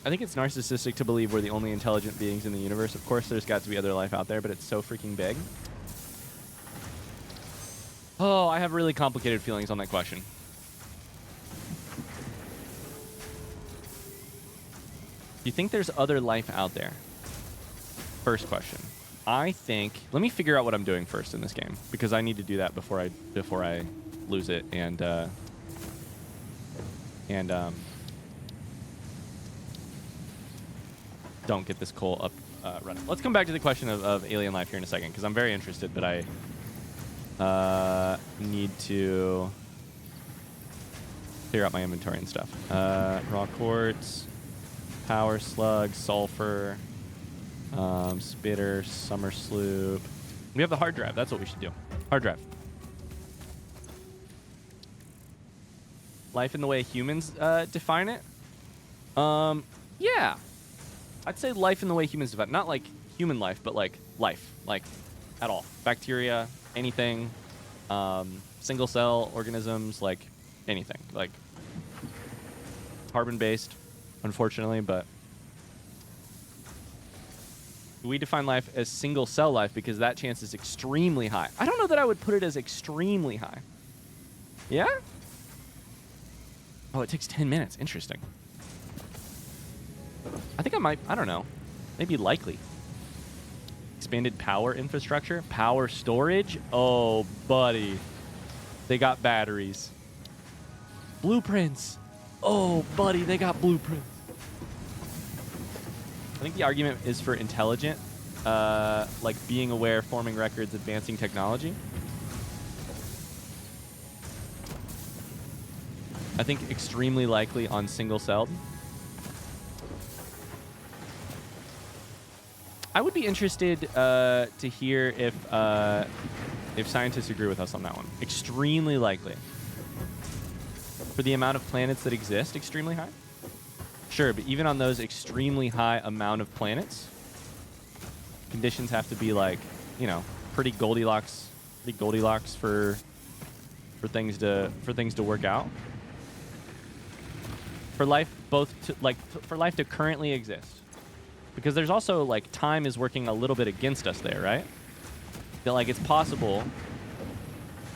S1: I think it's narcissistic to believe we're the only intelligent beings in the universe. Of course, there's got to be other life out there, but it's so freaking big. Oh, I have really complicated feelings on that question. you think there's other life out there? First question. I think, let me figure out what I'm doing first in this game, because I need to do that before I lose it and don't get this coal up running. Let's come back to the question of alien life here in a second, because I'm very interested, but I need to clear out my inventory and stuff. Raw quartz, power slug, sulfur, spitter, summer sloop. We have the hard drive. That's what we should do. Hard drive. Life in the way humans define it? Yeah. I'd say life in the way humans define it. Not like human life, but like life. Like at all. Bacteria, anything, single cell organisms, like anything. Like carbon-based, unfortunately, but we define life as single cell life because that chance is extremely high. I don't know that I would put it as extremely high. Yeah? Oh, it takes 10 minutes. Interesting. I think I might, I don't know. Maybe likely. Expanded power infrastructure. Power storage. Oh, buddy. They got batteries. Blueprints. Oh, buddy, they got blueprints. I think the argument is for intelligent, like being aware, forming records, advancing technology. I think extremely likely on single-celled. I would be interested to hear if scientists agree with us on that one. Extremely likely. For the amount of planets that exist, extremely high? Sure, but even on those extremely high amount of planets, conditions have to be like, you know, pretty Goldilocks for things to work out. For life for life to currently exist. Because there's also like time is working a little bit against us there, right? That like it's possible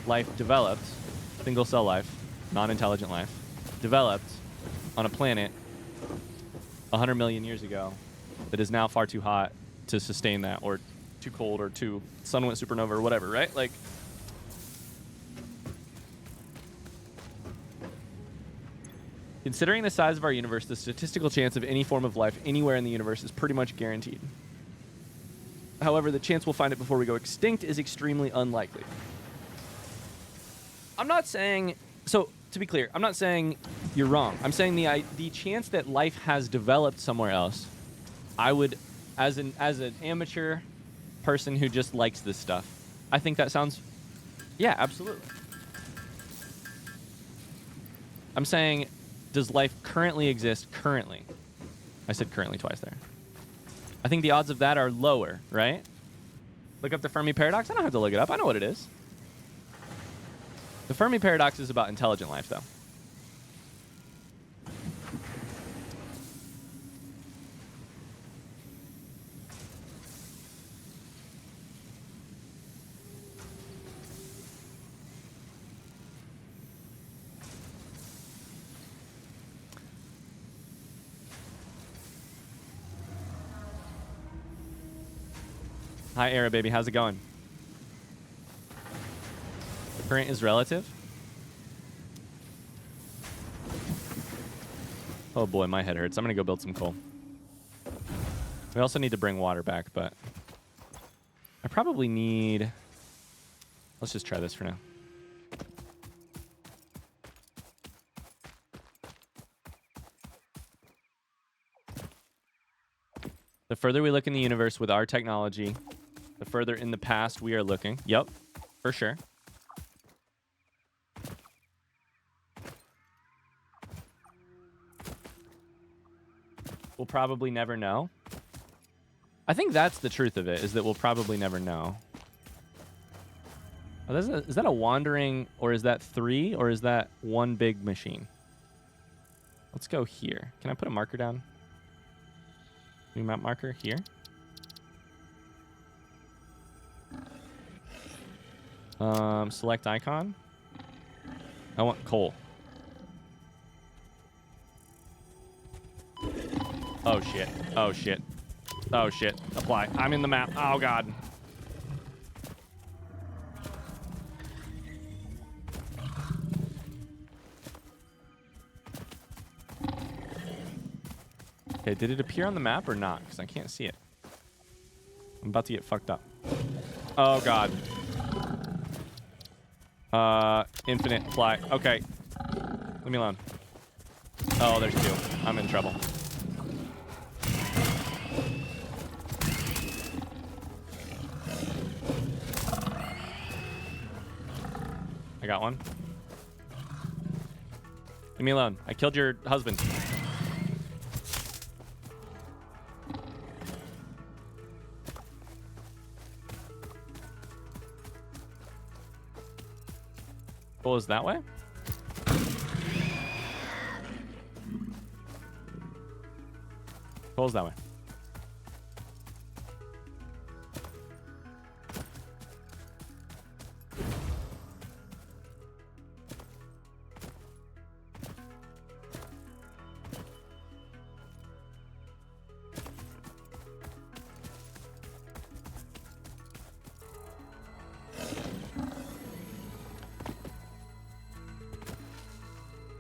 S1: life developed, single cell life, non-intelligent life, developed on a planet 100 million years ago that is now far too hot to sustain that, or too cold, or too sun went supernova, or whatever, right? Like, considering the size of our universe, the statistical chance of any form of life anywhere in the universe is pretty much guaranteed. However, the chance we'll find it before we go extinct is extremely unlikely. I'm not saying, so to be clear, I'm not saying you're wrong. I'm saying the chance that life has developed somewhere else, I would, as an amateur person who just likes this stuff, I think that sounds, yeah, absolutely. I'm saying, does life currently exist currently? I said currently twice there. I think the odds of that are lower, right? Look up the Fermi paradox. I don't have to look it up. I know what it is. The Fermi paradox is about intelligent life, though. Hi, Era baby. How's it going? Current is relative. Oh boy, my head hurts. I'm gonna go build some coal. We also need to bring water back, but I probably need... Let's just try this for now. The further we look in the universe with our technology, the further in the past we are looking. Yep, for sure. We'll probably never know. I think that's the truth of it, is that we'll probably never know. Oh, is that a wandering, or is that 3, or is that one big machine? Let's go here. Can I put a marker down? New map marker here. Select icon. I want coal. Oh, shit. Oh, shit. Oh, shit. Apply. I'm in the map. Oh, God. Okay, did it appear on the map or not? Because I can't see it. I'm about to get fucked up. Oh, God. Infinite fly. Okay. Leave me alone. Oh, there's two. I'm in trouble. I got one. Leave me alone. I killed your husband. Goes that way? Goes that way.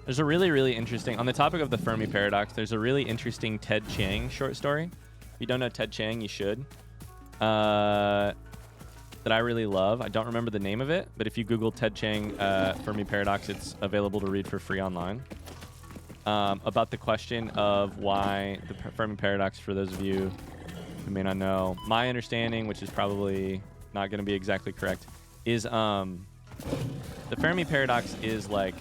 S1: There's a really, really interesting, on the topic of the Fermi paradox, there's a really interesting Ted Chiang short story. If you don't know Ted Chiang, you should. That I really love. I don't remember the name of it, but if you Google Ted Chiang Fermi paradox, it's available to read for free online. About the question of why the Fermi paradox, for those of you who may not know, my understanding, which is probably not going to be exactly correct, is the Fermi paradox is like,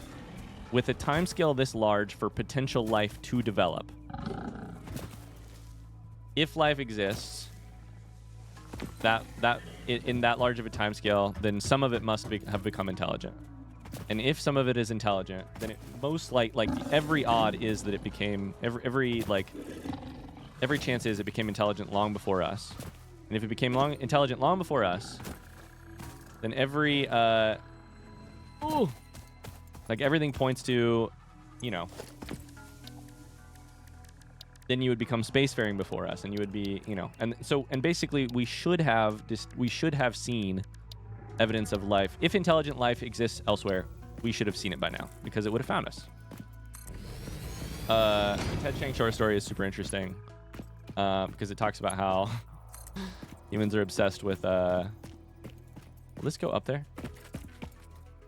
S1: with a timescale this large for potential life to develop, if life exists in that large of a timescale, then some of it must have become intelligent. And if some of it is intelligent, then it most like every odd is that it became every chance is it became intelligent long before us. And if it became intelligent long before us, then everything points to, you know, then you would become spacefaring before us, and you would be, you know, and basically we should have seen evidence of life. If intelligent life exists elsewhere, we should have seen it by now because it would have found us. The Ted Chiang short story is super interesting because it talks about how humans are obsessed with. Let's go up there.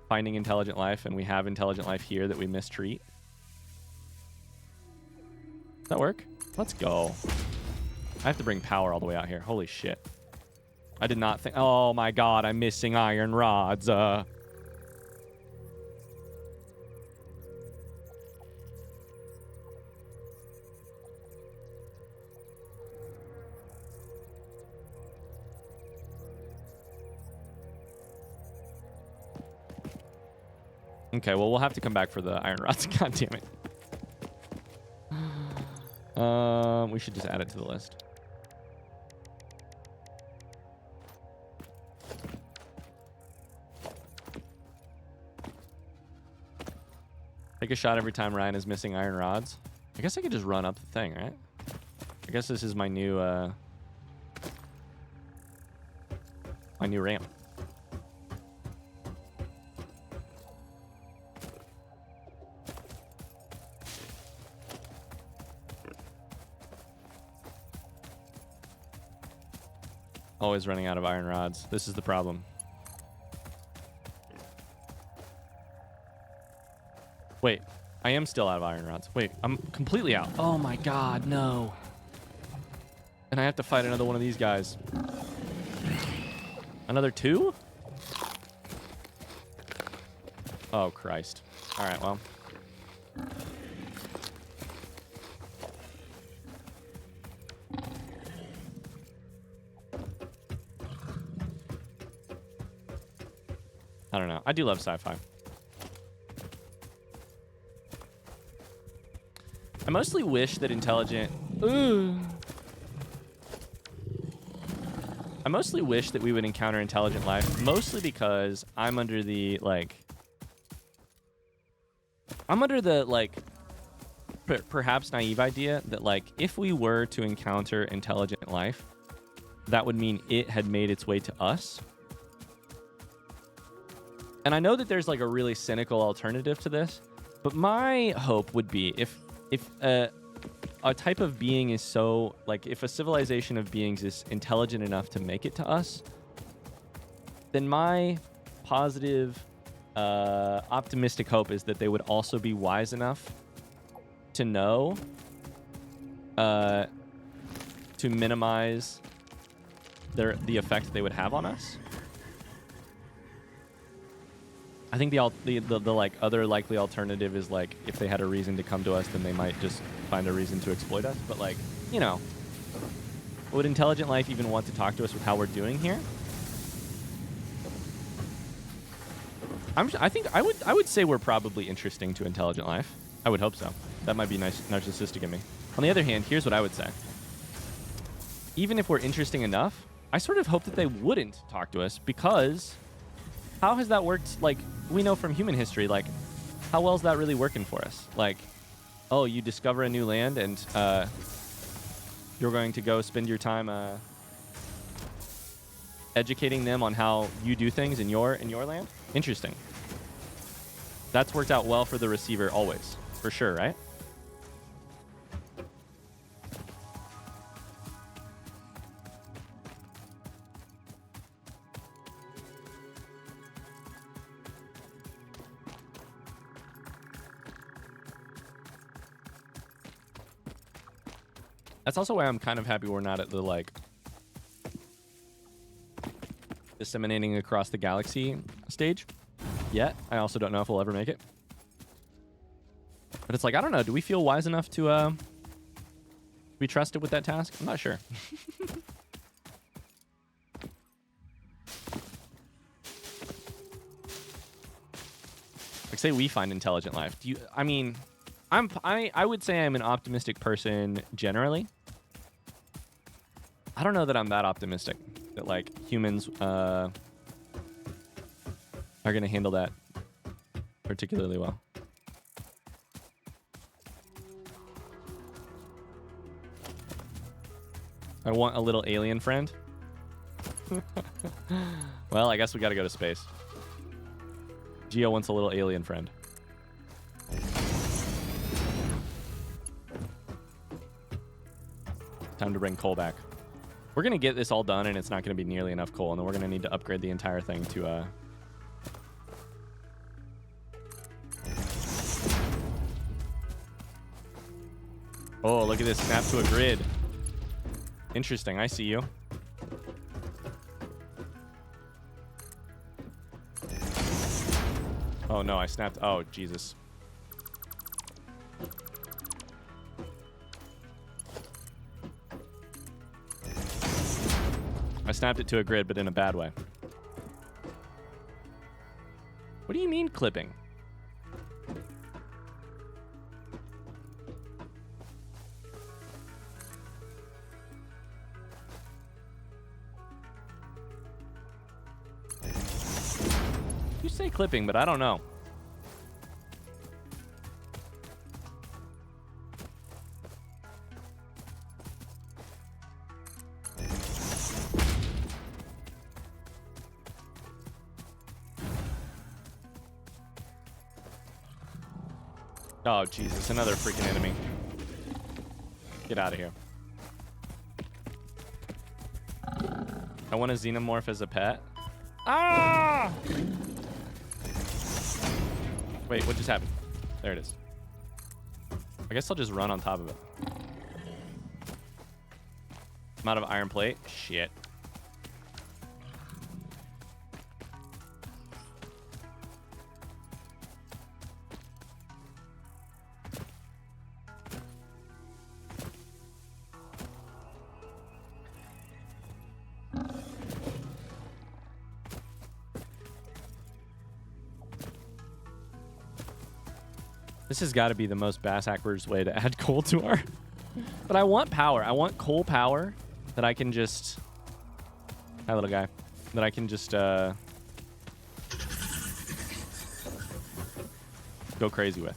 S1: Finding intelligent life, and we have intelligent life here that we mistreat. Does that work? Let's go. I have to bring power all the way out here. Holy shit. I did not think... Oh my god, I'm missing iron rods. Okay, well, we'll have to come back for the iron rods. God damn it. We should just add it to the list. Take a shot every time Ryan is missing iron rods. I guess I could just run up the thing, right? I guess this is my new ramp. Always running out of iron rods. This is the problem. Wait, I am still out of iron rods. Wait, I'm completely out. Oh my god, no. And I have to fight another one of these guys. Another two? Oh, Christ. All right, well. I don't know. I do love sci-fi. I mostly wish that intelligent... I mostly wish that we would encounter intelligent life, mostly because I'm under the, like... perhaps naive idea that, like, if we were to encounter intelligent life, that would mean it had made its way to us. And I know that there's, like, a really cynical alternative to this, but my hope would be if a type of being is so, like, if a civilization of beings is intelligent enough to make it to us, then my positive, optimistic hope is that they would also be wise enough to know to minimize the effect they would have on us. I think the like other likely alternative is, like, if they had a reason to come to us, then they might just find a reason to exploit us. But, like, you know, would intelligent life even want to talk to us with how we're doing here? I think I would say we're probably interesting to intelligent life. I would hope so. That might be nice, narcissistic of me. On the other hand, here's what I would say. Even if we're interesting enough, I sort of hope that they wouldn't talk to us, because how has that worked? Like, we know from human history, like, how well is that really working for us? Like, oh, you discover a new land and you're going to go spend your time educating them on how you do things in your land? Interesting. That's worked out well for the receiver always, for sure, right? That's also why I'm kind of happy we're not at the, like, disseminating across the galaxy stage yet. I also don't know if we'll ever make it. But it's like, I don't know. Do we feel wise enough to be trusted with that task? I'm not sure. Like, say we find intelligent life. Do you? I mean, I would say I'm an optimistic person generally. I don't know that I'm that optimistic that, like, humans are going to handle that particularly well. I want a little alien friend. Well, I guess we got to go to space. Geo wants a little alien friend. Time to bring coal back. We're going to get this all done, and it's not going to be nearly enough coal, and then we're going to need to upgrade the entire thing to... Oh, look at this. Snap to a grid. Interesting. I see you. Oh, no. I snapped... Oh, Jesus. I snapped it to a grid, but in a bad way. What do you mean clipping? You say clipping, but I don't know. Oh, Jesus. Another freaking enemy. Get out of here. I want a xenomorph as a pet. Ah! Wait, what just happened? There it is. I guess I'll just run on top of it. I'm out of iron plate. Shit. This has got to be the most bass-backwards way to add coal to our... But I want power. I want coal power that I can just... Hi, little guy. That I can just go crazy with.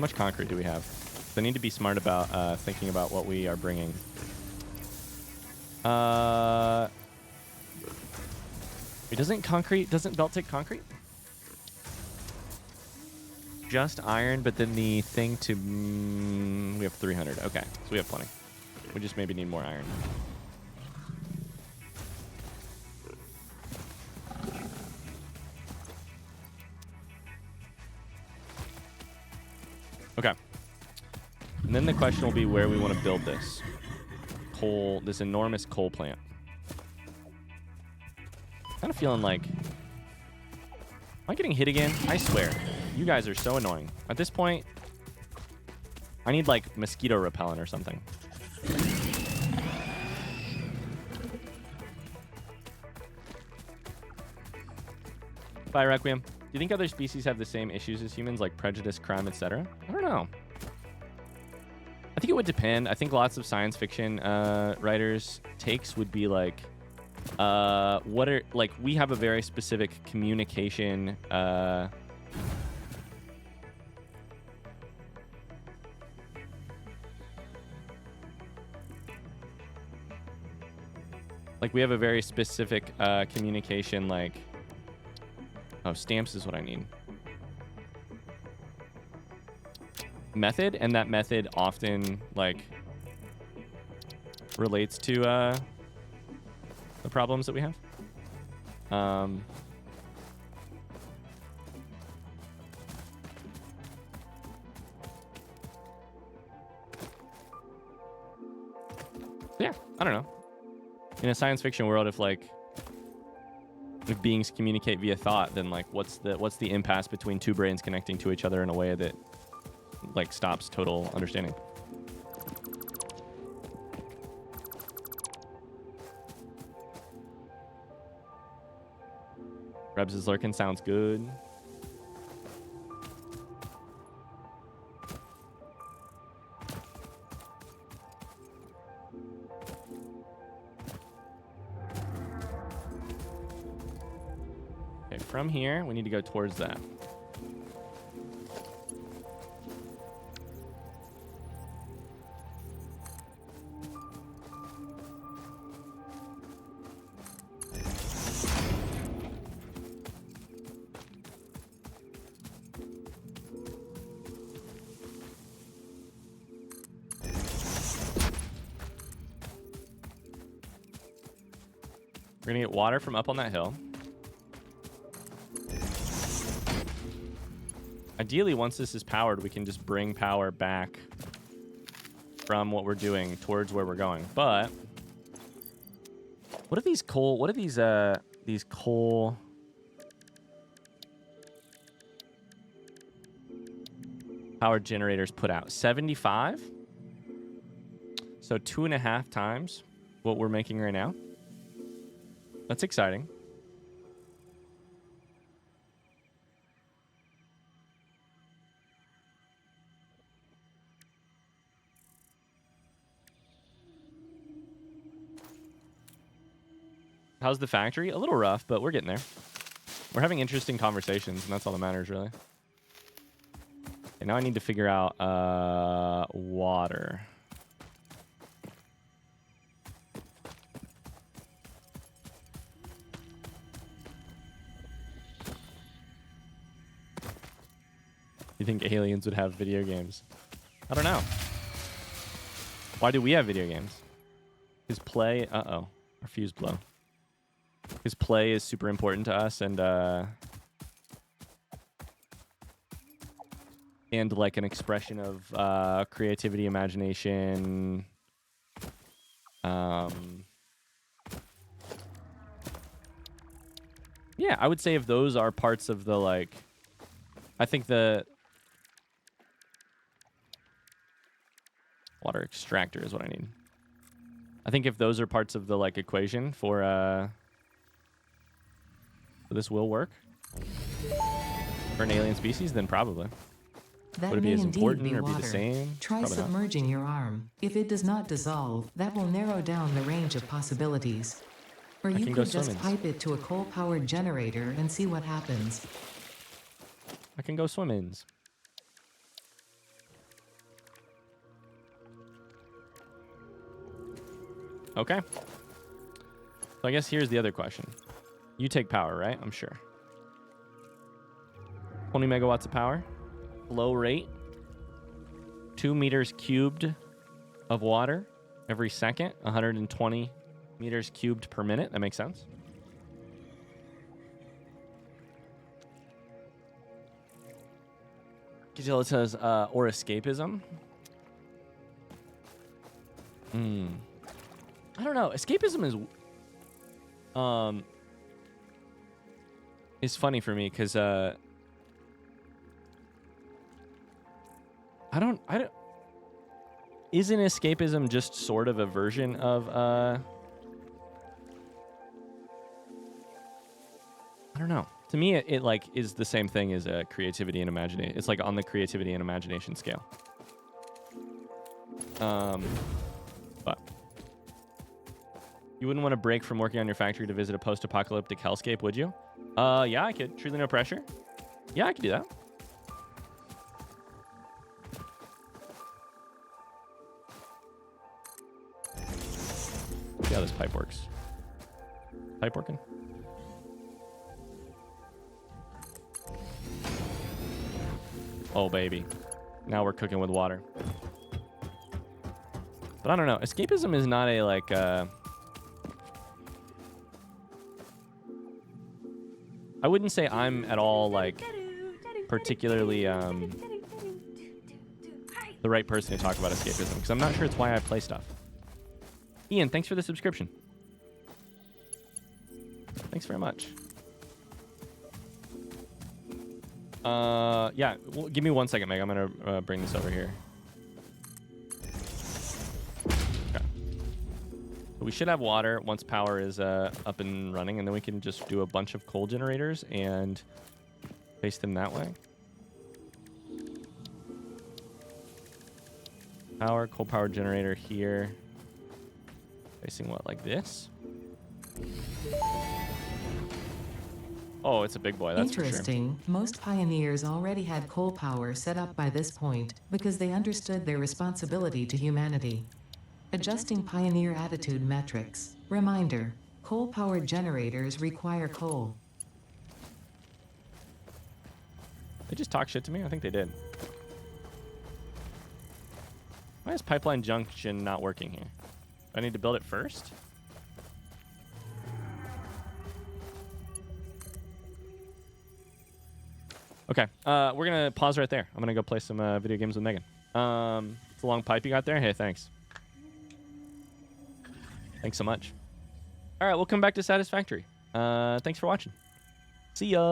S1: much concrete do we have? So I need to be smart about thinking about what we are bringing. Doesn't belt take concrete? Just iron, but then the thing to... we have 300. Okay, so we have plenty. We just maybe need more iron. Okay. And then the question will be where we want to build this. This enormous coal plant. Kind of feeling like... Am I getting hit again? I swear. You guys are so annoying. At this point, I need like mosquito repellent or something. Bye, Requiem. Do you think other species have the same issues as humans, like prejudice, crime, etc.? I don't know. I think it would depend. I think lots of science fiction writers' takes would be like, we have a very specific communication we have a very specific communication, like... Oh, stamps is what I need. Method, and that method often, like, relates to the problems that we have. Yeah, I don't know. In a science fiction world, if beings communicate via thought, then like what's the impasse between two brains connecting to each other in a way that like stops total understanding? Rebs is lurking, sounds good. From here, we need to go towards that. We're gonna get water from up on that hill. Ideally, once this is powered, we can just bring power back from what we're doing towards where we're going. But what are these coal? What are these coal power generators put out? 75. So 2.5 times what we're making right now. That's exciting. How's the factory? A little rough, but we're getting there. We're having interesting conversations, and that's all that matters, really. Okay, now I need to figure out water. You think aliens would have video games? I don't know. Why do we have video games? His play... Uh-oh. Our fuse blow. His play is super important to us, and like an expression of creativity, imagination. Yeah, I would say if those are parts of the like, I think the water extractor is what I need. I think if those are parts of the like equation for this will work for an alien species, then probably.
S2: That
S1: would it be
S2: may
S1: as
S2: indeed
S1: important
S2: be
S1: or
S2: water.
S1: be the same?
S2: Try
S1: Probably not.
S2: submerging your arm. If it does not dissolve, that will narrow down the range of possibilities. Or you
S1: can go
S2: could just
S1: swimming.
S2: pipe it to a coal-powered generator and see what happens.
S1: I can go swim-ins. Okay. So I guess here's the other question. You take power, right? I'm sure. 20 megawatts of power. Flow rate. 2 meters cubed of water every second. 120 meters cubed per minute. That makes sense. Gazilla says, or escapism. I don't know. Escapism is funny for me because I don't isn't escapism just sort of a version of I don't know. To me, it like is the same thing as creativity and imagination. It's like on the creativity and imagination scale. But you wouldn't want to break from working on your factory to visit a post-apocalyptic hellscape, would you? Yeah, I could. Truly no pressure. Yeah, I could do that. See how this pipe works. Pipe working? Oh, baby. Now we're cooking with water. But I don't know. Escapism is not a, like, I wouldn't say I'm at all, like, particularly, the right person to talk about escapism, because I'm not sure it's why I play stuff. Ian, thanks for the subscription. Thanks very much. Yeah, well, give me 1 second, Meg. I'm gonna bring this over here. Okay. So we should have water once power is up and running, and then we can just do a bunch of coal generators and face them that way. Power, coal power generator here. Facing what, like this? Oh, it's a big boy, that's for sure.
S2: Interesting. Most pioneers already had coal power set up by this point, because they understood their responsibility to humanity. Adjusting pioneer attitude metrics. Reminder, coal-powered generators require coal.
S1: They just talk shit to me? I think they did. Why is pipeline junction not working here? Do I need to build it first? Okay, we're gonna pause right there. I'm gonna go play some video games with Megan. It's a long pipe you got there. Hey, thanks. Thanks so much. All right, we'll come back to Satisfactory. Thanks for watching. See ya.